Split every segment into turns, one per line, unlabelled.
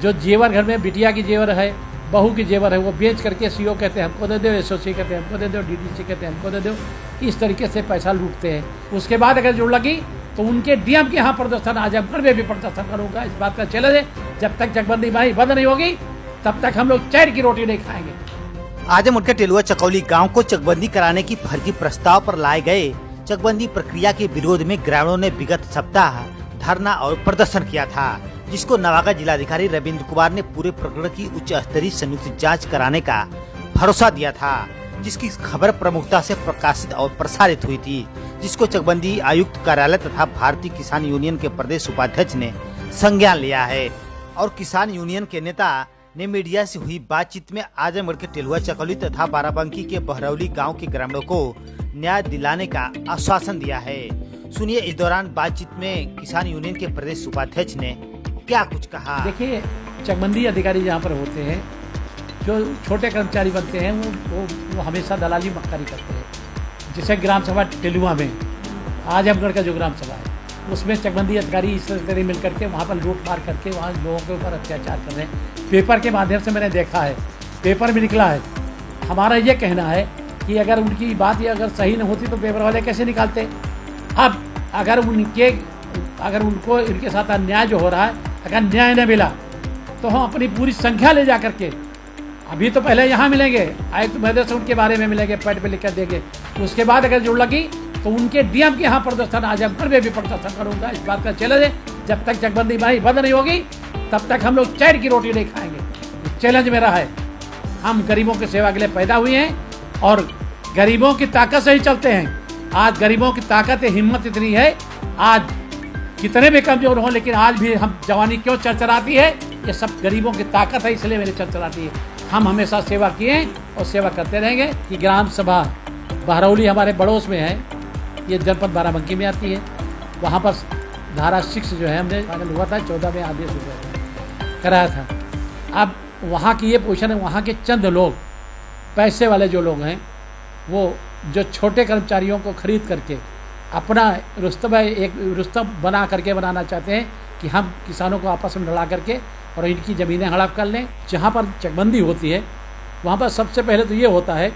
जो जेवर घर में बिटिया की जेवर है, बहू की जेवर है, वो बेच करके सीओ कहते हैं हमको दे दो, एसओसी कहते हैं हमको दे दो, डीडीसी कहते हैं हमको दे दो, इस तरीके से पैसा लूटते हैं। उसके बाद अगर जोड़ लगी तो उनके डीएम के यहाँ प्रदर्शन, आजमगढ़ में भी प्रदर्शन करूँगा, इस बात का चैलेंज है। जब तक चकबंदी भाई बंद नहीं होगी तब तक हम लोग चैन की रोटी नहीं खाएंगे।
आजमगढ़ के टेलुआ चकौली गांव को चकबंदी कराने की फर्जी प्रस्ताव पर लाए गए चकबंदी प्रक्रिया के विरोध में ग्रामीणों ने विगत सप्ताह धरना और प्रदर्शन किया था, जिसको नवागढ़ जिलाधिकारी रविंद्र कुमार ने पूरे प्रकरण की उच्च स्तरीय संयुक्त जांच कराने का भरोसा दिया था, जिसकी खबर प्रमुखता से प्रकाशित और प्रसारित हुई थी, जिसको चकबंदी आयुक्त कार्यालय तथा भारतीय किसान यूनियन के प्रदेश उपाध्यक्ष ने संज्ञान लिया है। और किसान यूनियन के नेता ने मीडिया से हुई बातचीत में आजमगढ़ के टेलुआ चकौली तथा बाराबंकी के बहरौली गांव के ग्रामीणों को न्याय दिलाने का आश्वासन दिया है। सुनिए इस दौरान बातचीत में किसान यूनियन के प्रदेश उपाध्यक्ष ने क्या कुछ कहा।
देखिए, चकबंदी अधिकारी जहाँ पर होते हैं, जो छोटे कर्मचारी बनते हैं, वो हमेशा दलाली मक्कारी करते हैं। जैसे ग्राम सभा टेलुआ में आजमगढ़ का जो ग्राम सभा है, उसमें चकबंदी अधिकारी इस तरह मिल करके वहाँ पर लूट मार करके वहाँ लोगों के ऊपर अत्याचार कर रहे हैं। पेपर के माध्यम से मैंने देखा है, पेपर में निकला है। हमारा ये कहना है कि अगर उनकी बात ये अगर सही नहीं होती तो पेपर वाले कैसे निकालते। अब अगर उनको इनके साथ अन्याय जो हो रहा है, अगर न्याय न मिला तो हम अपनी पूरी संख्या ले जा करके, अभी तो पहले यहाँ मिलेंगे, आयुक्त महोदय से उनके बारे में मिलेंगे, पैड पे लिख कर देंगे। उसके बाद अगर जुड़ लगी तो उनके डीएम के यहाँ प्रदर्शन, आजमगढ़ में भी प्रदर्शन करूँगा, इस बात का चैलेंज है। जब तक चकबंदी भाई बंद नहीं होगी तब तक हम लोग चैन की रोटी नहीं खाएंगे। चैलेंज मेरा है। हम गरीबों की सेवा के लिए पैदा हुए हैं और गरीबों की ताकत से ही चलते हैं। आज गरीबों की ताकत हिम्मत इतनी है, आज कितने भी कमजोर हों लेकिन आज भी हम जवानी क्यों चरचराती है, ये सब गरीबों की ताकत है, इसलिए मेरी चरचराती है। हम हमेशा सेवा किए और सेवा करते रहेंगे। कि ग्राम सभा बहरौली हमारे पड़ोस में है, ये जनपद बाराबंकी में आती है। वहाँ पर धारा 6 जो है हमने फाइनल हुआ था, 14 में आदेश कराया था। अब वहाँ की ये पोजीशन है, वहाँ के चंद लोग, पैसे वाले जो लोग हैं, वो जो छोटे कर्मचारियों को खरीद करके अपना रुस्तम बना करके बनाना चाहते हैं कि हम किसानों को आपस में लड़ा करके और इनकी ज़मीनें हड़प कर लें। जहाँ पर चकबंदी होती है वहाँ पर सबसे पहले तो ये होता है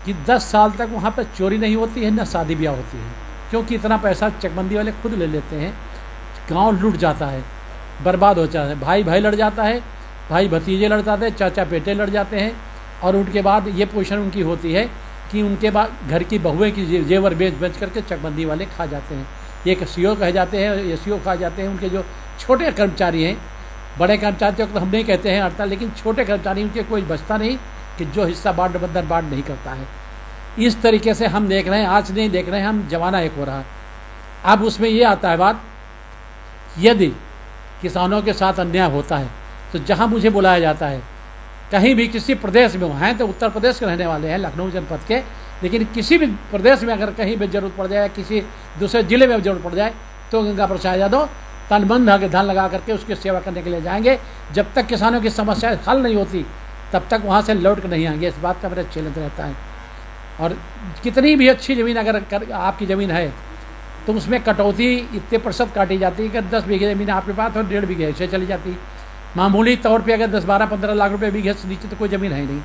कि 10 साल तक वहाँ पर चोरी नहीं होती है, न शादी ब्याह होती है, क्योंकि इतना पैसा चकबंदी वाले खुद ले लेते हैं। गांव लूट जाता है, बर्बाद हो जाता है, भाई भाई लड़ जाता है, भाई भतीजे लड़ जाते हैं, चाचा बेटे लड़ जाते हैं। और उनके बाद ये पोजीशन उनकी होती है कि उनके बाद घर की बहुएं की जेवर बेच करके चकबंदी वाले खा जाते हैं। एक सीओ कहे जाते हैं, एसईओ खा जाते हैं। उनके जो छोटे कर्मचारी हैं, बड़े कर्मचारी तो हम नहीं कहते हैं हड़ताल, लेकिन छोटे कर्मचारी उनके कोई बचता नहीं कि जो हिस्सा बांट बंधन बांट नहीं करता है। इस तरीके से हम देख रहे हैं, आज नहीं देख रहे हैं, हम जमाना एक हो रहा है। अब उसमें ये आता है बात, यदि किसानों के साथ अन्याय होता है तो जहाँ मुझे बुलाया जाता है, कहीं भी किसी प्रदेश में हैं तो उत्तर प्रदेश के रहने वाले हैं, लखनऊ जनपद के, लेकिन किसी भी प्रदेश में अगर कहीं भी जरूरत पड़ जाए, किसी दूसरे जिले में जरूरत पड़ जाए, तो गंगा प्रसाद यादव तन मन धन लगा करके उसकी सेवा करने के लिए जाएंगे। जब तक किसानों की समस्या हल नहीं होती तब तक वहाँ से लौट कर नहीं आएंगे। इस बात का मेरा चैलेंज रहता है। और कितनी भी अच्छी ज़मीन अगर आपकी ज़मीन है तो उसमें कटौती इतने % काटी जाती है कि 10 बीघे ज़मीन आपके पास और 1.5 बीघे ऐसे चली जाती है। मामूली तौर पे अगर 10, 12, 15 लाख रुपए बीघे से नीचे तो कोई ज़मीन है नहीं,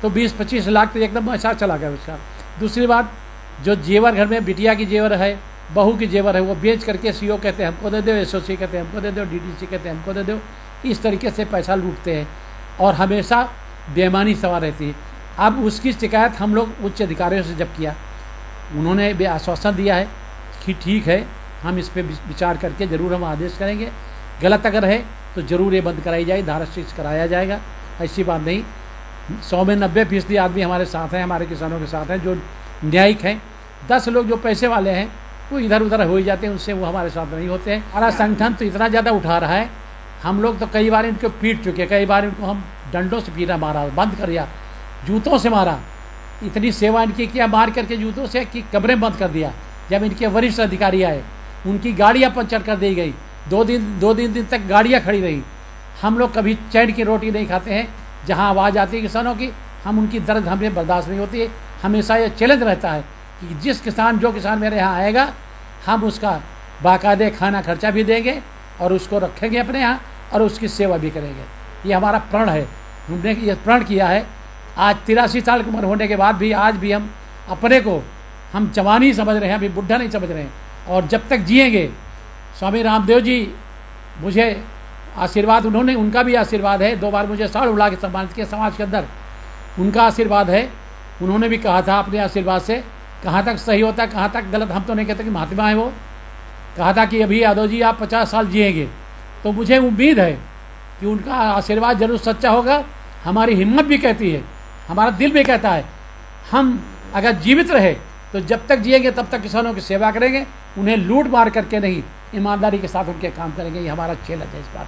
तो 20-25 लाख तो एकदम ऐसा चला गया उसका। दूसरी बात, जो जेवर घर में बिटिया की जेवर है, बहू की जेवर है, वो बेच करके सीओ कहते हैं हमको दे दो, एसओसी कहते हैं हमको दे दो, डीडीसी कहते हैं हमको दे दो, इस तरीके से पैसा लूटते हैं और हमेशा बेईमानी सवार रहती है। अब उसकी शिकायत हम लोग उच्च अधिकारियों से जब किया, उन्होंने भी आश्वासन दिया है कि ठीक है, हम इस पर विचार करके ज़रूर हम आदेश करेंगे। गलत अगर है तो ज़रूर ये बंद कराई जाए, धारा 6 कराया जाएगा। ऐसी बात नहीं, 100 में 90% आदमी हमारे साथ हैं, हमारे किसानों के साथ हैं जो न्यायिक हैं। 10 लोग जो पैसे वाले हैं वो इधर उधर हो ही जाते हैं, उससे वो हमारे साथ नहीं होते हैं। हमारा संगठन तो इतना ज़्यादा उठा रहा है, हम लोग तो कई बार इनको पीट चुके, कई बार इनको हम डंडों से पीटा, मारा, बंद कर दिया, जूतों से मारा। इतनी सेवा इनकी किया मार करके जूतों से कि कमरे बंद कर दिया। जब इनके वरिष्ठ अधिकारी आए, उनकी गाड़ियाँ पंचर कर दी गई, 2 दिन तक गाड़ियाँ खड़ी रही। हम लोग कभी चैन की रोटी नहीं खाते हैं। जहाँ आवाज़ आती है किसानों की, हम उनकी दर्द हमें बर्दाश्त नहीं होती है। हमेशा ये चैलेंज रहता है कि जो किसान मेरे यहाँ आएगा, हम उसका बाकायदे खाना खर्चा भी देंगे और उसको रखेंगे अपने यहाँ और उसकी सेवा भी करेंगे। ये हमारा प्रण है, हमने ये प्रण किया है। आज 83 साल की उम्र होने के बाद भी आज भी हम अपने को हम जवानी समझ रहे हैं, अभी बुढ़ा नहीं समझ रहे हैं। और जब तक जिएंगे, स्वामी रामदेव जी मुझे आशीर्वाद, उन्होंने, उनका भी आशीर्वाद है, 2 बार मुझे साड़ उड़ा के सम्मानित किया समाज के अंदर, उनका आशीर्वाद है। उन्होंने भी कहा था अपने आशीर्वाद से, कहाँ तक सही होता है कहाँ तक गलत हम तो नहीं कहते कि महात्मा है वो, कहा था कि अभी यादव जी आप 50 साल जिएंगे। तो मुझे उम्मीद है कि उनका आशीर्वाद जरूर सच्चा होगा। हमारी हिम्मत भी कहती है, हमारा दिल भी कहता है, हम अगर जीवित रहे तो जब तक जिएंगे तब तक किसानों की सेवा करेंगे, उन्हें लूट मार करके नहीं, ईमानदारी के साथ उनके काम करेंगे। ये हमारा चैलेंज है इस बात।